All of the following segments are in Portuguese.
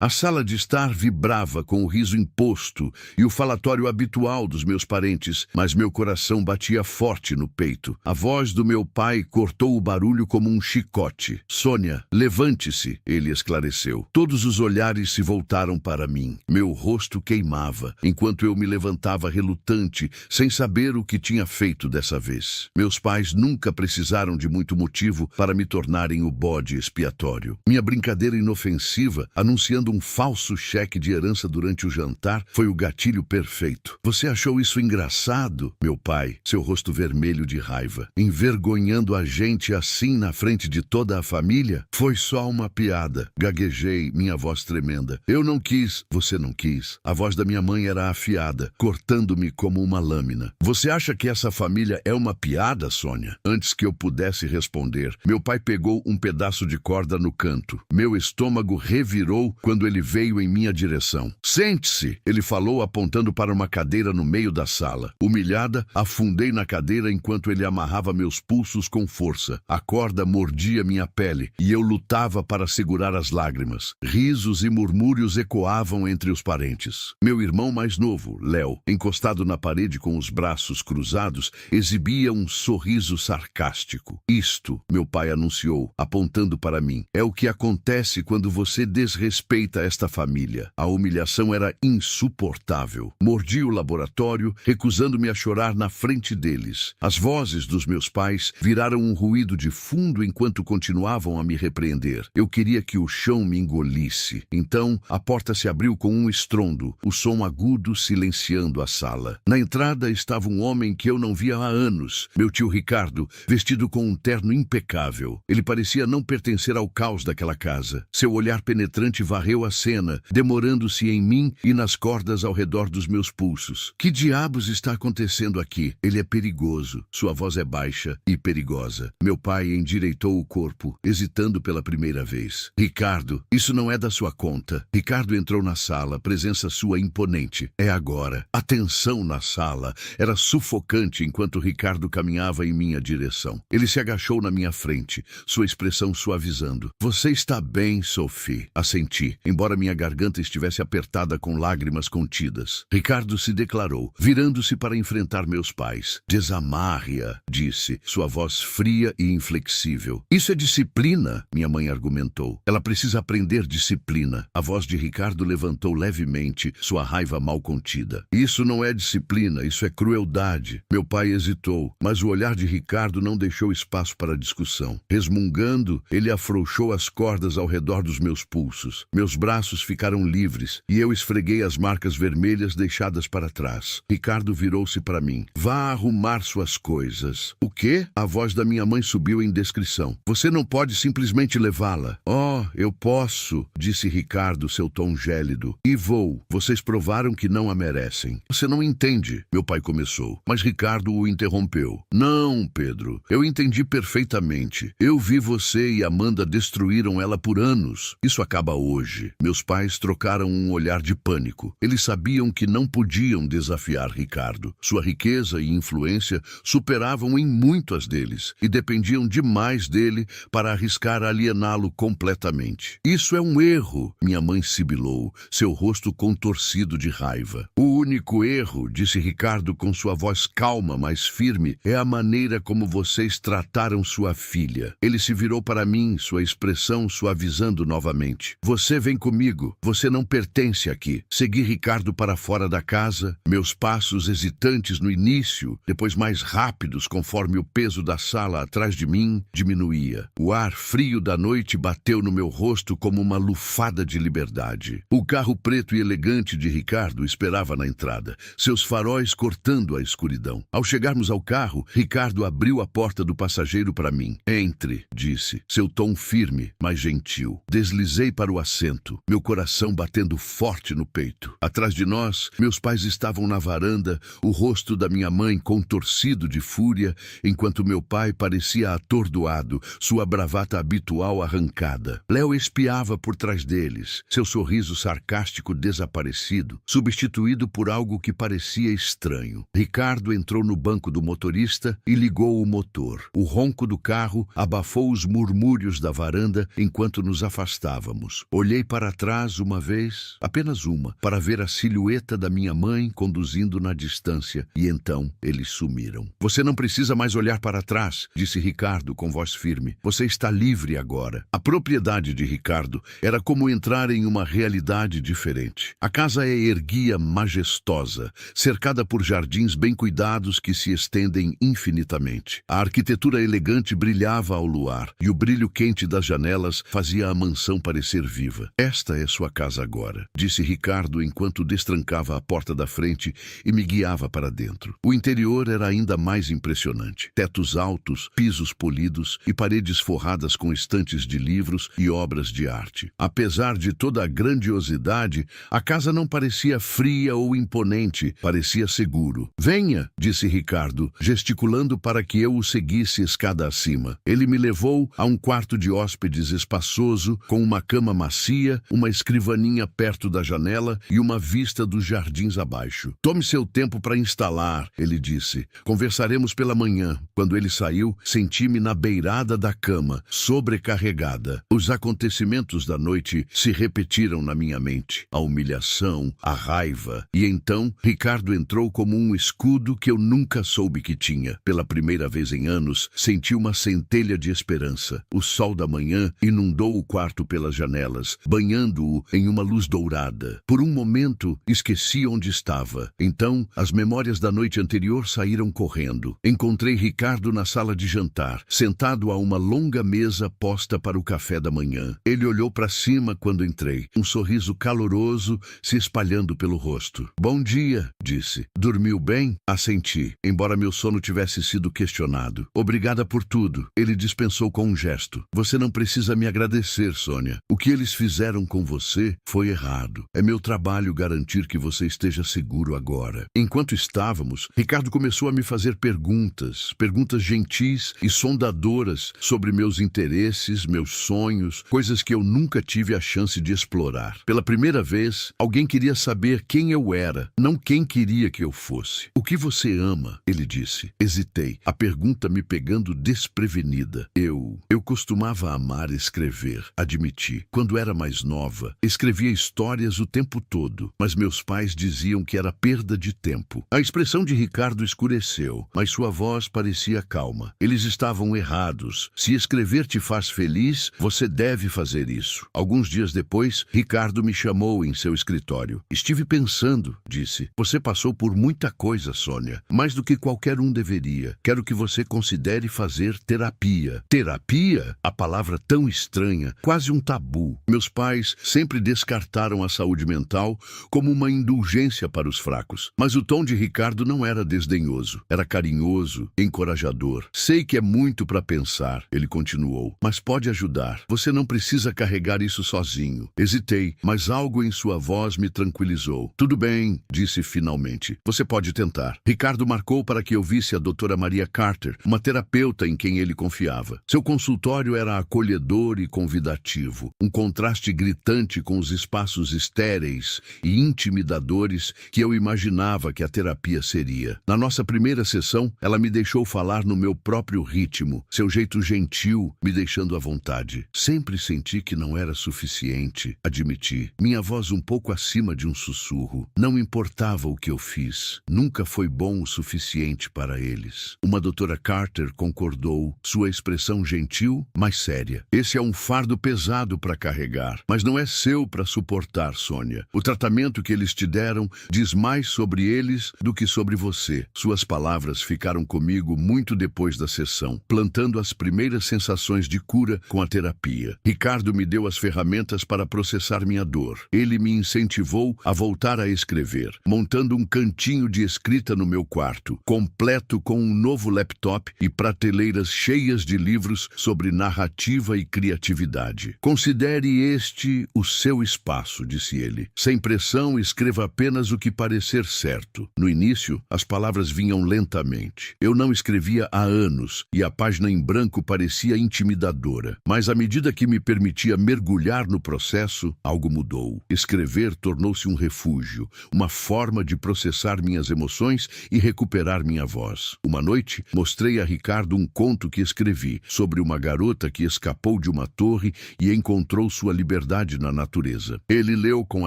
A sala de estar vibrava com o riso imposto e o falatório habitual dos meus parentes, mas meu coração batia forte no peito. A voz do meu pai cortou o barulho como um chicote. Sônia, levante-se, ele esclareceu. Todos os olhares se voltaram para mim. Meu rosto queimava, enquanto eu me levantava relutante, sem saber o que tinha feito dessa vez. Meus pais nunca precisaram de muito motivo para me tornarem o bode expiatório. Minha brincadeira inofensiva, anunciando um falso cheque de herança durante o jantar, foi o gatilho perfeito. Você achou isso engraçado, meu pai? Seu rosto vermelho de raiva. Envergonhando a gente assim na frente de toda a família? Foi só uma piada. Gaguejei, minha voz tremenda. Eu não quis. Você não quis. A voz da minha mãe era afiada, cortando-me como uma lâmina. Você acha que essa família é uma piada, Sônia? Antes que eu pudesse responder, meu pai pegou um pedaço de corda no canto. Meu estômago revirou quando ele veio em minha direção. Sente-se, ele falou apontando para uma cadeira no meio da sala. Humilhada, afundei na cadeira enquanto ele amarrava meus pulsos com força. A corda mordia minha pele e eu lutava para segurar as lágrimas. Risos e murmúrios ecoavam entre os parentes. Meu irmão mais novo, Léo, encostado na parede com os braços cruzados, exibia um sorriso sarcástico. Isto, meu pai anunciou, apontando para mim, é o que acontece quando você desrespeita esta família. A humilhação era insuportável. Mordi o laboratório, recusando-me a chorar na frente deles. As vozes dos meus pais viraram um ruído de fundo enquanto continuavam a me repreender. Eu queria que o chão me engolisse. Então, a porta se abriu com um estrondo, o som agudo silenciando a sala. Na entrada estava um homem que eu não via há anos, meu tio Ricardo, vestido com um terno impecável. Ele parecia não pertencer ao caos daquela casa. Seu olhar penetrante varreu a cena, demorando-se em mim e nas cordas ao redor dos meus pulsos. Que diabos está acontecendo aqui? Ele é perigoso. Sua voz é baixa e perigosa. Meu pai endireitou o corpo, hesitando pela primeira vez. Ricardo, isso não é da sua conta. Ricardo entrou na sala, presença sua imponente. É agora. A tensão na sala era sufocante enquanto Ricardo caminhava em minha direção. Ele se agachou na minha frente, sua expressão suavizando. Você está bem, Sophie? Assenti, embora minha garganta estivesse apertada com lágrimas contidas. Ricardo se declarou, virando-se para enfrentar meus pais. Desamarre-a, disse, sua voz fria e inflexível. Isso é disciplina, minha mãe argumentou. Ela precisa aprender disciplina. A voz de Ricardo levantou levemente, sua raiva mal contida. Isso não é disciplina, isso é crueldade. Meu pai hesitou, mas o olhar de Ricardo não deixou espaço para discussão. Resmungando, ele afrouxou as cordas ao redor dos meus pulsos. Meus braços ficaram livres e eu esfreguei as marcas vermelhas deixadas para trás. Ricardo virou-se para mim. Vá arrumar suas coisas. O quê? A voz da minha mãe subiu em descrição. Você não pode simplesmente levá-la. Oh, eu posso, disse Ricardo, seu tom gélido. E vou. Vocês provaram que não a merecem. Você não entende, meu pai começou, mas Ricardo o interrompeu. Não, Pedro, eu entendi perfeitamente. Eu vi você e Amanda destruíram ela por anos. Isso acaba hoje. Meus pais trocaram um olhar de pânico. Eles sabiam que não podiam desafiar Ricardo. Sua riqueza e influência superavam em muito as deles e dependiam demais dele para arriscar aliená-lo completamente. Isso é um erro, minha mãe sibilou, seu rosto contorcido de raiva. O único erro, disse Ricardo com sua voz calma, mas firme, é a maneira como vocês trataram sua filha. Ele se virou para mim, sua expressão suavizando novamente. Você vem comigo. Você não pertence aqui. Segui Ricardo para fora da casa, meus passos hesitantes no início, depois mais rápidos conforme o peso da sala atrás de mim diminuía. O ar frio da noite bateu no meu rosto como uma lufada de liberdade. O carro preto e elegante de Ricardo esperava na entrada, seus faróis cortando a escuridão. Ao chegarmos ao carro, Ricardo abriu a porta do passageiro para mim. Entre, disse, seu tom firme, mas gentil. Deslizei para o assento, meu coração batendo forte no peito. Atrás de nós, meus pais estavam na varanda, o rosto da minha mãe contorcido de fúria, enquanto meu pai parecia atordoado, sua bravata habitual arrancada. Léo espiava por trás deles, seu sorriso sarcástico desaparecido, substituído por algo que parecia estranho. Ricardo entrou no banco do motorista e ligou o motor. O ronco do carro abafou os murmúrios da varanda enquanto nos afastávamos. Olhei para trás uma vez, apenas uma, para ver a silhueta da minha mãe conduzindo na distância, e então eles sumiram. Você não precisa mais olhar para trás, disse Ricardo com voz firme. Você está livre agora. A propriedade de Ricardo era como entrar em uma realidade diferente. A casa erguia majestosa, cercada por jardins bem cuidados que se estendem infinitamente. A arquitetura elegante brilhava ao luar, e o brilho quente das janelas fazia a mansão parecer viva. Esta é sua casa agora, disse Ricardo enquanto destrancava a porta da frente e me guiava para dentro. O interior era ainda mais impressionante. Tetos altos, pisos polidos e paredes forradas com estantes de livros e obras de arte. Apesar de toda a grandiosidade, a casa não parecia fria ou imponente, parecia seguro. Venha, disse Ricardo, gesticulando para que eu o seguisse escada acima. Ele me levou a um quarto de hóspedes espaçoso, com uma cama macia, uma escrivaninha perto da janela e uma vista dos jardins abaixo. Tome seu tempo para instalar, ele disse. Conversaremos pela manhã. Quando ele saiu, senti-me na beirada da cama, sobrecarregada. Os acontecimentos da noite se repetiram na minha mente. A humilhação, a raiva. E então, Ricardo entrou como um escudo que eu nunca soube que tinha. Pela primeira vez em anos, senti uma centelha de esperança. O sol da manhã inundou o quarto pelas janelas, banhando-o em uma luz dourada. Por um momento, esqueci onde estava. Então, as memórias da noite anterior saíram correndo. Encontrei Ricardo na sala de jantar, sentado a uma longa mesa posta para o café da manhã. Ele olhou para cima quando entrei, um sorriso caloroso se espalhando pelo rosto. Bom dia, disse. Dormiu bem? Assenti, embora meu sono tivesse sido questionado. Obrigada por tudo. Ele dispensou com um gesto. Você não precisa me agradecer, Sônia. O que eles fizeram com você foi errado. É meu trabalho garantir que você esteja seguro agora. Enquanto estávamos, Ricardo começou a me fazer perguntas gentis e sondadoras sobre meus interesses, meus sonhos, coisas que eu nunca tive a chance de explorar. Pela primeira vez, alguém queria saber quem eu era, não quem queria que eu fosse. O que você ama? Ele disse. Hesitei, a pergunta me pegando desprevenida. Eu costumava amar escrever, admiti. Quando era mais nova, escrevia histórias o tempo todo, mas meus pais diziam que era perda de tempo. A expressão de Ricardo escureceu, mas sua voz parecia calma. Eles estavam errados. Se escrever te faz feliz, você deve fazer isso. Alguns dias depois, Ricardo me chamou em seu escritório. Estive pensando, disse. Você passou por muita coisa, Sônia. Mais do que qualquer um deveria. Quero que você considere fazer terapia. Terapia? A palavra tão estranha, quase um tabu. Meus pais sempre descartaram a saúde mental como uma indulgência para os fracos. Mas o tom de Ricardo não era desdenhoso. Era carinhoso, encorajador. Sei que é muito para pensar, ele continuou, mas pode ajudar. Você não precisa carregar isso sozinho. Hesitei, mas algo em sua voz me tranquilizou. Tudo bem, disse finalmente. Você pode tentar. Ricardo marcou para que eu visse a doutora Maria Carter, uma terapeuta em quem ele confiava. Seu consultório era acolhedor e convidativo, um contraste gritante com os espaços estéreis e intimidadores que eu imaginava que a terapia seria. Na nossa primeira sessão, ela me deixou falar no meu próprio ritmo, seu jeito gentil, me deixando à vontade. Sempre senti que não era suficiente, admiti. Minha voz um pouco acima de um sussurro. Não importava o que eu fiz. Nunca foi bom o suficiente para eles. Uma doutora Carter concordou, sua expressão gentil, mas séria. Esse é um fardo pesado para carregar, mas não é seu para suportar, Sônia. O tratamento que eles te deram diz mais sobre eles do que sobre você. Suas palavras ficaram comigo muito depois da sessão, plantando as primeiras sensações de cura com a terapia. Ricardo me deu as ferramentas para processar minha dor. Ele me incentivou a voltar a escrever, montando um cantinho de escrita no meu quarto, completo com um novo laptop e prateleiras cheias de livros sobre narrativa e criatividade. Considere este o seu espaço, disse ele. Sem pressão, escreva apenas o que parecer certo. No início, as palavras vinham lentamente. Eu não escrevia há anos e a página em branco parecia intimidadora. Mas à medida que me permitia mergulhar no processo, algo mudou. Escrever tornou-se um refúgio, uma forma de processar minhas emoções e recuperar minha voz. Uma noite, mostrei a Ricardo um conto que escrevi sobre uma garota que escapou de uma torre e encontrou sua liberdade liberdade na natureza. Ele leu com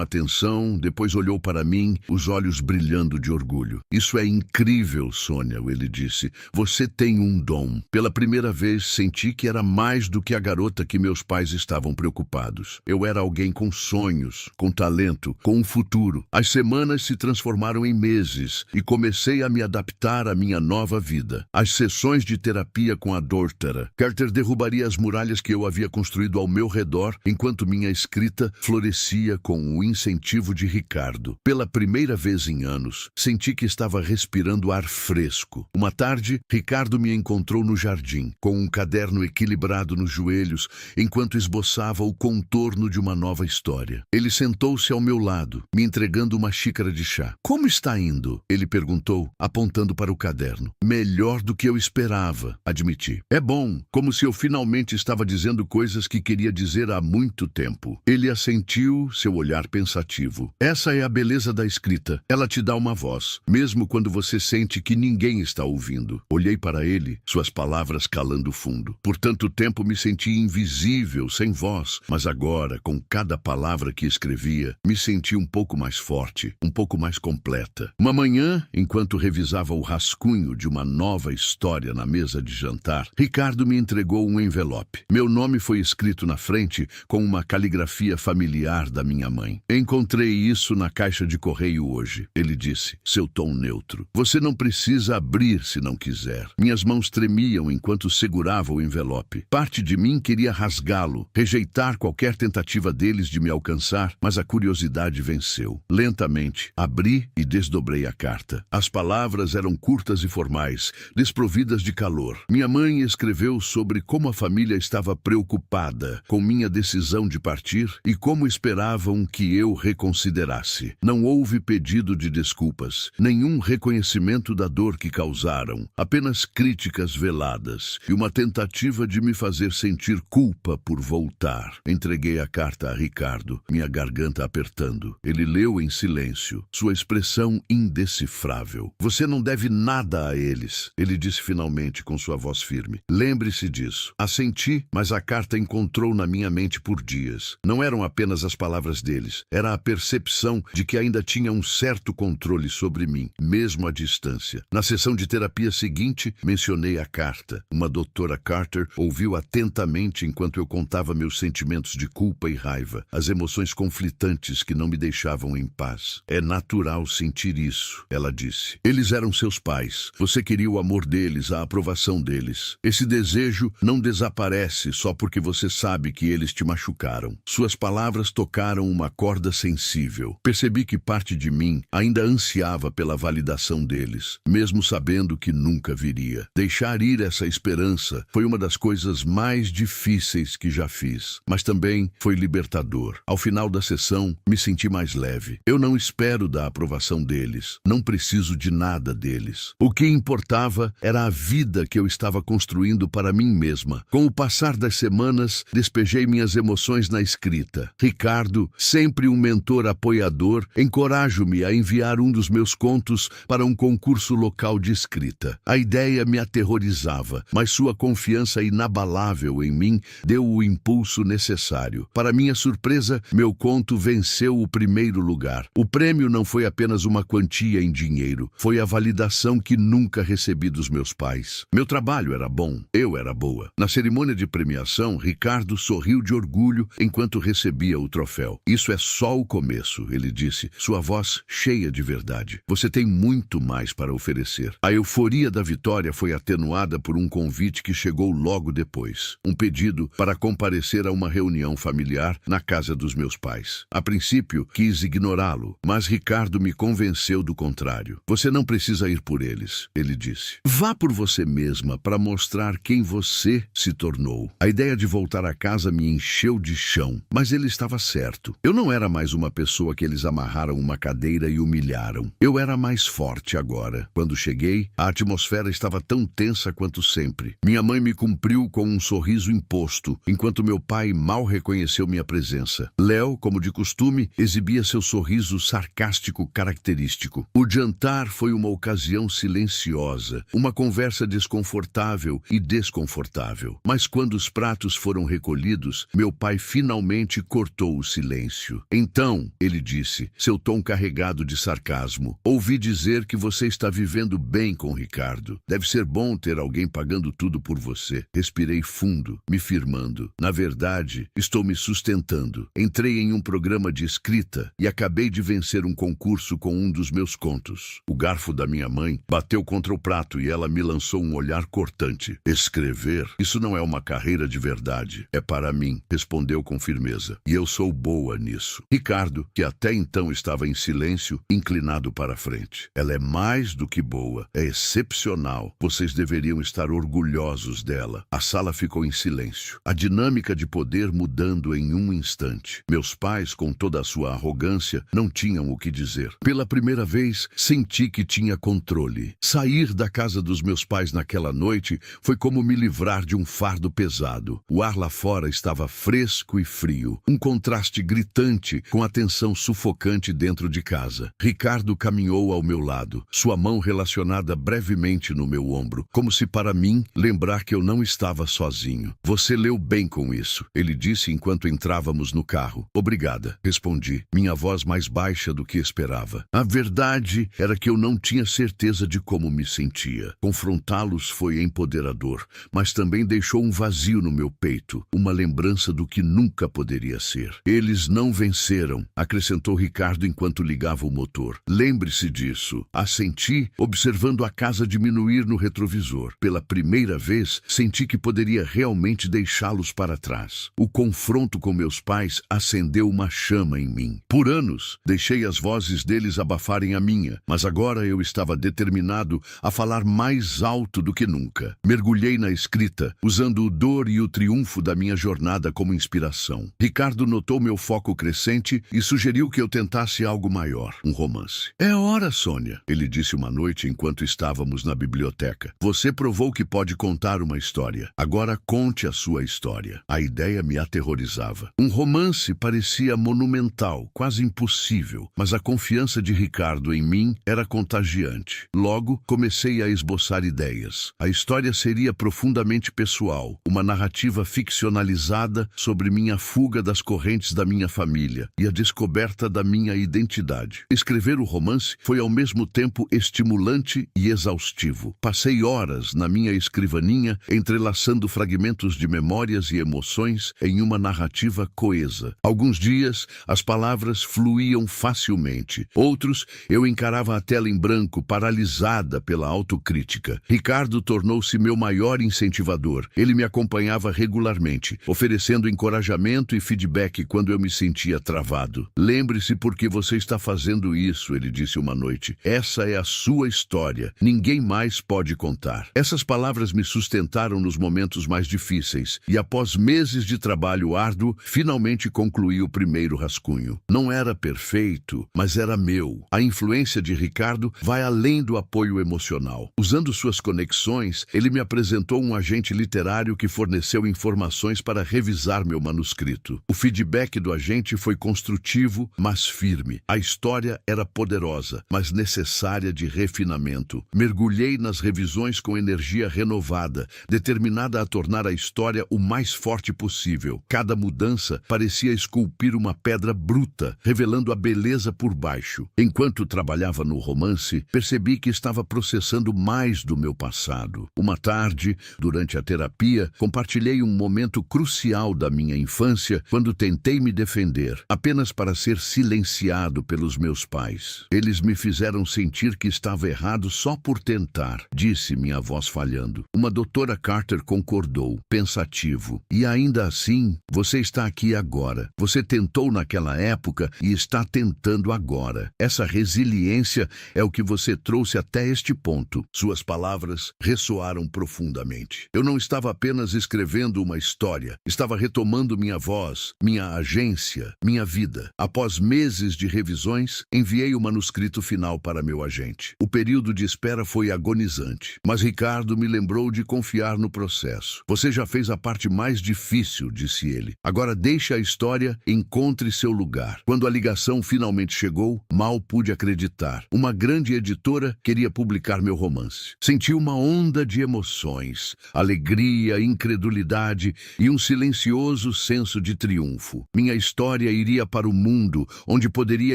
atenção, depois olhou para mim, os olhos brilhando de orgulho. Isso é incrível, Sônia, ele disse. Você tem um dom. Pela primeira vez, senti que era mais do que a garota que meus pais estavam preocupados. Eu era alguém com sonhos, com talento, com um futuro. As semanas se transformaram em meses e comecei a me adaptar à minha nova vida. As sessões de terapia com a Dórtara. Carter derrubaria as muralhas que eu havia construído ao meu redor, enquanto minha escrita florescia com o incentivo de Ricardo. Pela primeira vez em anos, senti que estava respirando ar fresco. Uma tarde, Ricardo me encontrou no jardim, com um caderno equilibrado nos joelhos, enquanto esboçava o contorno de uma nova história. Ele sentou-se ao meu lado, me entregando uma xícara de chá. Como está indo? Ele perguntou, apontando para o caderno. Melhor do que eu esperava, admiti. É bom, como se eu finalmente estava dizendo coisas que queria dizer há muito tempo. Ele assentiu, seu olhar pensativo. Essa é a beleza da escrita. Ela te dá uma voz, mesmo quando você sente que ninguém está ouvindo. Olhei para ele, suas palavras calando fundo. Por tanto tempo me senti invisível, sem voz, mas agora, com cada palavra que escrevia, me senti um pouco mais forte, um pouco mais completa. Uma manhã, enquanto revisava o rascunho de uma nova história na mesa de jantar, Ricardo me entregou um envelope. Meu nome foi escrito na frente com uma caligrafia familiar da minha mãe. Encontrei isso na caixa de correio hoje, ele disse, seu tom neutro. Você não precisa abrir se não quiser. Minhas mãos tremiam enquanto segurava o envelope. Parte de mim queria rasgá-lo, rejeitar qualquer tentativa deles de me alcançar, mas a curiosidade venceu. Lentamente, abri e desdobrei a carta. As palavras eram curtas e formais, desprovidas de calor. Minha mãe escreveu sobre como a família estava preocupada com minha decisão de partir e como esperavam que eu reconsiderasse. Não houve pedido de desculpas, nenhum reconhecimento da dor que causaram, apenas críticas veladas e uma tentativa de me fazer sentir culpa por voltar. Entreguei a carta a Ricardo, minha garganta apertando. Ele leu em silêncio, sua expressão indecifrável. Você não deve nada a eles, ele disse finalmente com sua voz firme. Lembre-se disso. Assenti, mas a carta encontrou na minha mente por dias. Não eram apenas as palavras deles, era a percepção de que ainda tinha um certo controle sobre mim, mesmo à distância. Na sessão de terapia seguinte, mencionei a carta. Uma doutora Carter ouviu atentamente enquanto eu contava meus sentimentos de culpa e raiva, as emoções conflitantes que não me deixavam em paz. É natural sentir isso, ela disse. Eles eram seus pais. Você queria o amor deles, a aprovação deles. Esse desejo não desaparece só porque você sabe que eles te machucaram. Suas palavras tocaram uma corda sensível. Percebi que parte de mim ainda ansiava pela validação deles, mesmo sabendo que nunca viria. Deixar ir essa esperança foi uma das coisas mais difíceis que já fiz, mas também foi libertador. Ao final da sessão, me senti mais leve. Eu não espero da aprovação deles, não preciso de nada deles. O que importava era a vida que eu estava construindo para mim mesma. Com o passar das semanas, despejei minhas emoções na escrita. Ricardo, sempre um mentor apoiador, encorajo-me a enviar um dos meus contos para um concurso local de escrita. A ideia me aterrorizava, mas sua confiança inabalável em mim deu o impulso necessário. Para minha surpresa, meu conto venceu o primeiro lugar. O prêmio não foi apenas uma quantia em dinheiro, foi a validação que nunca recebi dos meus pais. Meu trabalho era bom, eu era boa. Na cerimônia de premiação, Ricardo sorriu de orgulho enquanto recebia o troféu. Isso é só o começo, ele disse, sua voz cheia de verdade. Você tem muito mais para oferecer. A euforia da vitória foi atenuada por um convite que chegou logo depois. Um pedido para comparecer a uma reunião familiar na casa dos meus pais. A princípio, quis ignorá-lo, mas Ricardo me convenceu do contrário. Você não precisa ir por eles, ele disse. Vá por você mesma para mostrar quem você se tornou. A ideia de voltar a casa me encheu de chão, mas ele estava certo. Eu não era mais uma pessoa que eles amarraram uma cadeira e humilharam. Eu era mais forte agora. Quando cheguei, a atmosfera estava tão tensa quanto sempre. Minha mãe me cumpriu com um sorriso imposto, enquanto meu pai mal reconheceu minha presença. Léo, como de costume, exibia seu sorriso sarcástico característico. O jantar foi uma ocasião silenciosa, uma conversa desconfortável e desconfortável. Mas quando os pratos foram recolhidos, meu pai finalmente finalmente cortou o silêncio. Então, ele disse, seu tom carregado de sarcasmo, ouvi dizer que você está vivendo bem com Ricardo. Deve ser bom ter alguém pagando tudo por você. Respirei fundo, me firmando. Na verdade, estou me sustentando. Entrei em um programa de escrita e acabei de vencer um concurso com um dos meus contos. O garfo da minha mãe bateu contra o prato e ela me lançou um olhar cortante. Escrever? Isso não é uma carreira de verdade. É para mim, respondeu com firmeza. E eu sou boa nisso. Ricardo, que até então estava em silêncio, inclinado para a frente. Ela é mais do que boa. É excepcional. Vocês deveriam estar orgulhosos dela. A sala ficou em silêncio. A dinâmica de poder mudando em um instante. Meus pais, com toda a sua arrogância, não tinham o que dizer. Pela primeira vez, senti que tinha controle. Sair da casa dos meus pais naquela noite foi como me livrar de um fardo pesado. O ar lá fora estava fresco e frio. Um contraste gritante com a tensão sufocante dentro de casa. Ricardo caminhou ao meu lado, sua mão relacionada brevemente no meu ombro, como se para mim lembrar que eu não estava sozinho. Você leu bem com isso, ele disse enquanto entrávamos no carro. Obrigada, respondi, minha voz mais baixa do que esperava. A verdade era que eu não tinha certeza de como me sentia. Confrontá-los foi empoderador, mas também deixou um vazio no meu peito, uma lembrança do que nunca poderia ser. Eles não venceram, acrescentou Ricardo enquanto ligava o motor. Lembre-se disso. Assenti, observando a casa diminuir no retrovisor. Pela primeira vez, senti que poderia realmente deixá-los para trás. O confronto com meus pais acendeu uma chama em mim. Por anos, deixei as vozes deles abafarem a minha, mas agora eu estava determinado a falar mais alto do que nunca. Mergulhei na escrita, usando o dor e o triunfo da minha jornada como inspiração. Ricardo notou meu foco crescente e sugeriu que eu tentasse algo maior, um romance. É hora, Sônia, ele disse uma noite enquanto estávamos na biblioteca. Você provou que pode contar uma história. Agora conte a sua história. A ideia me aterrorizava. Um romance parecia monumental, quase impossível, mas a confiança de Ricardo em mim era contagiante. Logo, comecei a esboçar ideias. A história seria profundamente pessoal, uma narrativa ficcionalizada sobre minha fuga das correntes da minha família e a descoberta da minha identidade. Escrever o romance foi ao mesmo tempo estimulante e exaustivo. Passei horas na minha escrivaninha, entrelaçando fragmentos de memórias e emoções em uma narrativa coesa. Alguns dias, as palavras fluíam facilmente. Outros, eu encarava a tela em branco, paralisada pela autocrítica. Ricardo tornou-se meu maior incentivador. Ele me acompanhava regularmente, oferecendo encorajamento e feedback quando eu me sentia travado. Lembre-se por que você está fazendo isso, ele disse uma noite. Essa é a sua história. Ninguém mais pode contar. Essas palavras me sustentaram nos momentos mais difíceis e após meses de trabalho árduo, finalmente concluí o primeiro rascunho. Não era perfeito, mas era meu. A influência de Ricardo vai além do apoio emocional. Usando suas conexões, ele me apresentou um agente literário que forneceu informações para revisar meu manuscrito. O feedback do agente foi construtivo, mas firme. A história era poderosa, mas necessária de refinamento. Mergulhei nas revisões com energia renovada, determinada a tornar a história o mais forte possível. Cada mudança parecia esculpir uma pedra bruta, revelando a beleza por baixo. Enquanto trabalhava no romance, percebi que estava processando mais do meu passado. Uma tarde, durante a terapia, compartilhei um momento crucial da minha infância quando tentei me defender, apenas para ser silenciado pelos meus pais. Eles me fizeram sentir que estava errado só por tentar, disse minha voz falhando. Uma doutora Carter concordou, pensativo. E ainda assim, você está aqui agora. Você tentou naquela época e está tentando agora. Essa resiliência é o que você trouxe até este ponto. Suas palavras ressoaram profundamente. Eu não estava apenas escrevendo uma história, estava retomando minha voz, minha agência, minha vida. Após meses de revisões, enviei o manuscrito final para meu agente. O período de espera foi agonizante, mas Ricardo me lembrou de confiar no processo. Você já fez a parte mais difícil, disse ele. Agora deixe a história, encontre seu lugar. Quando a ligação finalmente chegou, mal pude acreditar. Uma grande editora queria publicar meu romance. Senti uma onda de emoções, alegria, incredulidade e um silencioso senso de triunfo. Minha história iria para o mundo, onde poderia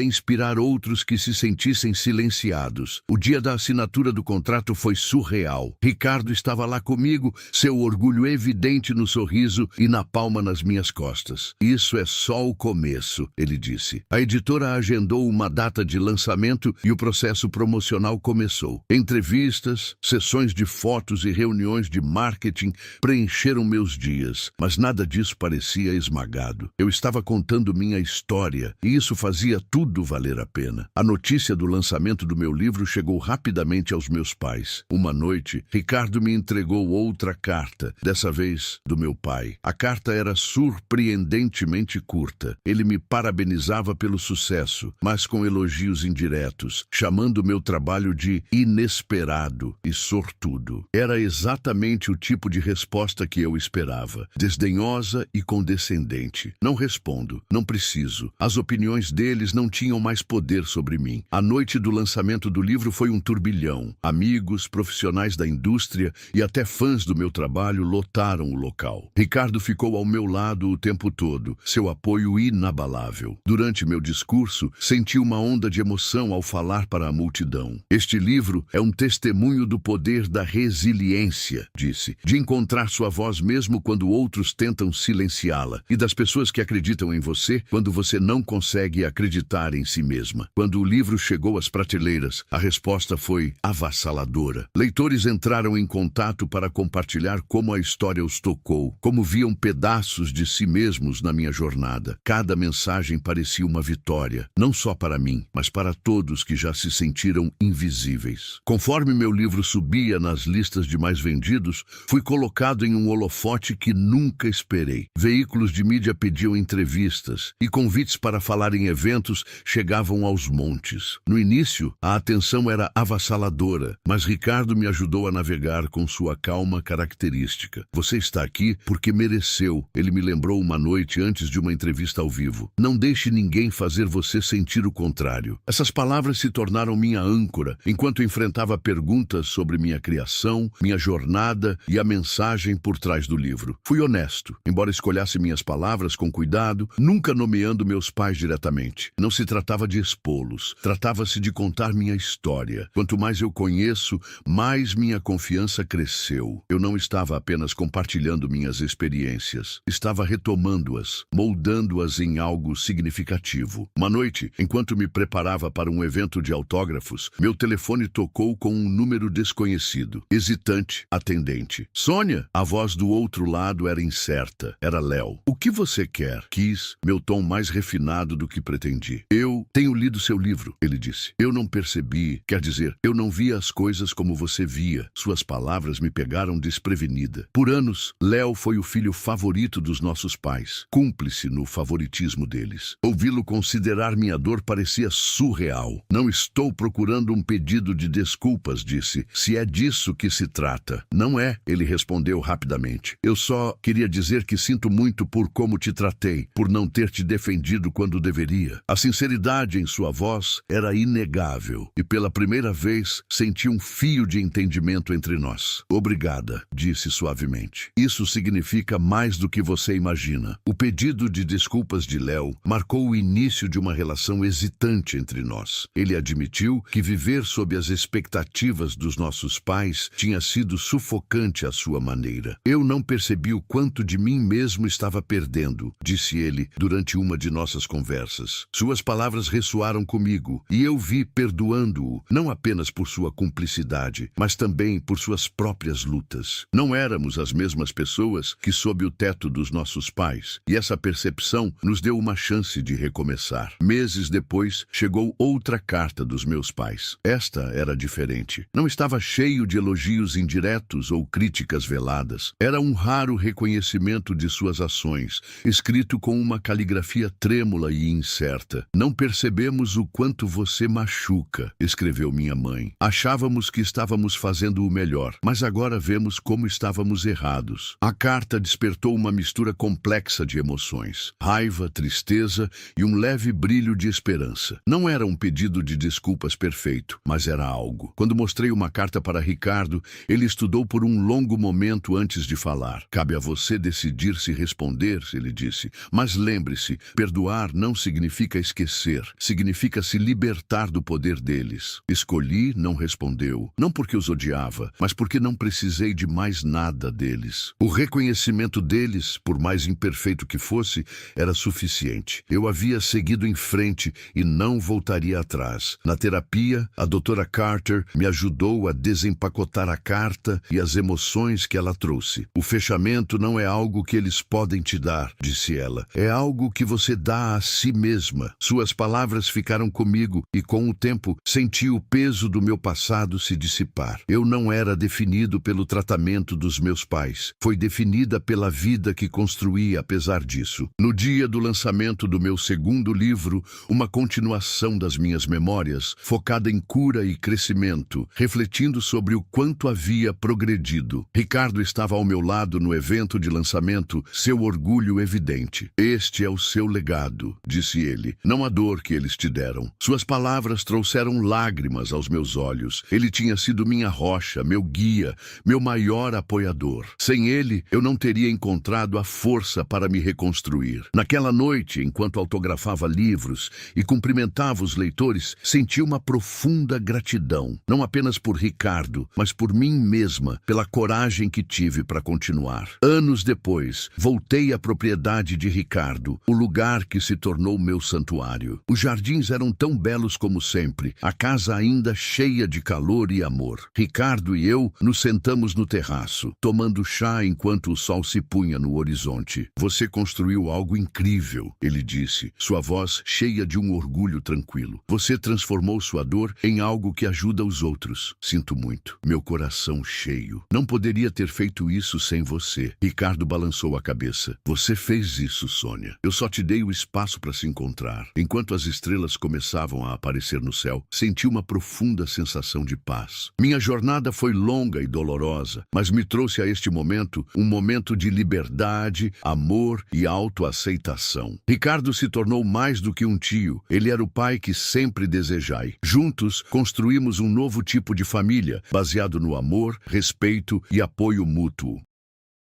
inspirar outros que se sentissem silenciados. O dia da assinatura do contrato foi surreal. Ricardo estava lá comigo, seu orgulho evidente no sorriso e na palma nas minhas costas. Isso é só o começo, ele disse. A editora agendou uma data de lançamento e o processo promocional começou. Entrevistas, sessões de fotos e reuniões de marketing preencheram meus dias, mas nada disso parecia esmagado. Eu estava contando minha história e isso fazia tudo valer a pena. A notícia do lançamento do meu livro chegou rapidamente aos meus pais. Uma noite, Ricardo me entregou outra carta, dessa vez do meu pai. A carta era surpreendentemente curta. Ele me parabenizava pelo sucesso, mas com elogios indiretos, chamando meu trabalho de inesperado e sortudo. Era exatamente o tipo de resposta que eu esperava, desdenhosa e condescendente. Não respondo, não preciso. As opiniões deles não tinham mais poder sobre mim. A noite do lançamento do livro foi um turbilhão. Amigos, profissionais da indústria e até fãs do meu trabalho lotaram o local. Ricardo ficou ao meu lado o tempo todo, seu apoio inabalável. Durante meu discurso, senti uma onda de emoção ao falar para a multidão. Este livro é um testemunho do poder da resiliência, disse, de encontrar sua voz mesmo quando outros tentam silenciá-la, e das pessoas que acreditam em você quando você não consegue acreditar em si mesma. Quando o livro chegou às prateleiras, a resposta foi avassaladora. Leitores entraram em contato para compartilhar como a história os tocou, como viam pedaços de si mesmos na minha jornada. Cada mensagem parecia uma vitória, não só para mim, mas para todos que já se sentiram invisíveis. Conforme meu livro subia nas listas de mais vendidos, fui colocado em um holofote que nunca esperei. Veículos de mídia pediam entrevistas e convites para falar em eventos chegavam aos montes. No início, a atenção era avassaladora, mas Ricardo me ajudou a navegar com sua calma característica. Você está aqui porque mereceu, ele me lembrou uma noite antes de uma entrevista ao vivo. Não deixe ninguém fazer você sentir o contrário. Essas palavras se tornaram minha âncora enquanto enfrentava perguntas sobre minha criação, minha jornada e a mensagem por trás do livro. Fui honesto, embora escolhesse minhas palavras com cuidado, nunca nomeando meus pais diretamente. Não se tratava de expô-los, tratava-se de contar minha história. Quanto mais eu conheço, mais minha confiança cresceu. Eu não estava apenas compartilhando minhas experiências, estava retomando-as, moldando-as em algo significativo. Uma noite, enquanto me preparava para um evento de autógrafos, meu telefone tocou com um número desconhecido. Hesitante, atendente. Sônia? A voz do outro lado era incerta. Era Léo. O que você quer? Quis, meu tom mais refinado do que pretendi. Eu tenho lido seu livro, ele disse. Eu não percebi, quer dizer, eu não via as coisas como você via. Suas palavras me pegaram desprevenida. Por anos, Léo foi o filho favorito dos nossos pais, cúmplice no favoritismo deles. Ouvi-lo considerar minha dor parecia surreal. Não estou procurando um pedido de desculpas, disse. Se é disso que se trata. Não é, ele respondeu rapidamente. Eu só queria dizer que sinto muito por como te tratei, por não ter te defendido quando deveria. A sinceridade em sua voz era inegável, e pela primeira vez senti um fio de entendimento entre nós. Obrigada, disse suavemente. Isso significa mais do que você imagina. O pedido de desculpas de Léo marcou o início de uma relação hesitante entre nós. Ele admitiu que viver sob as expectativas dos nossos pais tinha sido sufocante à sua maneira. Eu não percebi o quanto de mim mesmo estava perdendo, disse ele durante uma de nossas conversas. Suas palavras ressoaram comigo e eu vi perdoando-o, não apenas por sua cumplicidade, mas também por suas próprias lutas. Não éramos as mesmas pessoas que sob o teto dos nossos pais, e essa percepção nos deu uma chance de recomeçar. Meses depois, chegou outra carta dos meus pais. Esta era diferente. Não estava cheio de elogios indiretos ou críticas veladas. Era um raro reconhecimento de suas ações, escrito com uma caligrafia trêmula e incerta. Não percebemos o quanto você machuca, escreveu minha mãe. Achávamos que estávamos fazendo o melhor, mas agora vemos como estávamos errados. A carta despertou uma mistura complexa de emoções, raiva, tristeza e um leve brilho de esperança. Não era um pedido de desculpas perfeito, mas era algo. Quando mostrei uma carta para Ricardo, ele estudou por um longo momento antes de falar. Cabe a você decidir se responder, ele disse. Mas lembre-se, perdoar não significa esquecer, significa se libertar do poder deles. Escolhi, não respondeu, não porque os odiava, mas porque não precisei de mais nada deles. O reconhecimento deles, por mais imperfeito que fosse, era suficiente. Eu havia seguido em frente e não voltaria atrás. Na terapia, a doutora Carter me ajudou a desempacotar a carta e as emoções que ela trouxe. O fechamento não é algo que eles podem te dar, disse ela. É algo que você dá a si mesma. Suas palavras ficaram comigo e, com o tempo, senti o peso do meu passado se dissipar. Eu não era definido pelo tratamento dos meus pais. Foi definida pela vida que construí apesar disso. No dia do lançamento do meu segundo livro, uma continuação das minhas memórias, focada em cura e crescimento, refletindo sobre o quanto havia progredido. Ricardo estava ao meu lado no evento de lançamento, seu orgulho evidente. Este é o seu legado, disse ele, não a dor que eles te deram. Suas palavras trouxeram lágrimas aos meus olhos. Ele tinha sido minha rocha, meu guia, meu maior apoiador. Sem ele, eu não teria encontrado a força para me reconstruir. Naquela noite, enquanto autografava livros e cumprimentava os leitores, senti uma profunda gratidão, não apenas por Ricardo, mas por mim mesma, pela coragem que tive para continuar. Anos depois, voltei à propriedade de Ricardo, o lugar que se tornou meu santuário. Os jardins eram tão belos como sempre, a casa ainda cheia de calor e amor. Ricardo e eu nos sentamos no terraço, tomando chá enquanto o sol se punha no horizonte. Você construiu algo incrível, ele disse, sua voz cheia de um orgulho tranquilo. Você transformou sua dor em algo que ajuda os outros. Sinto muito. Meu coração cheio. Não poderia ter feito isso sem você. Ricardo balançou a cabeça. Você fez isso, Sônia. Eu só te dei o espaço para se encontrar. Enquanto as estrelas começavam a aparecer no céu, senti uma profunda sensação de paz. Minha jornada foi longa e dolorosa, mas me trouxe a este momento um momento de liberdade, amor e autoaceitação. Ricardo se tornou mais do que um tio. Ele era o pai que sempre desejai. Juntos, construímos um novo tipo de família, baseado no amor, respeito e apoio mútuo.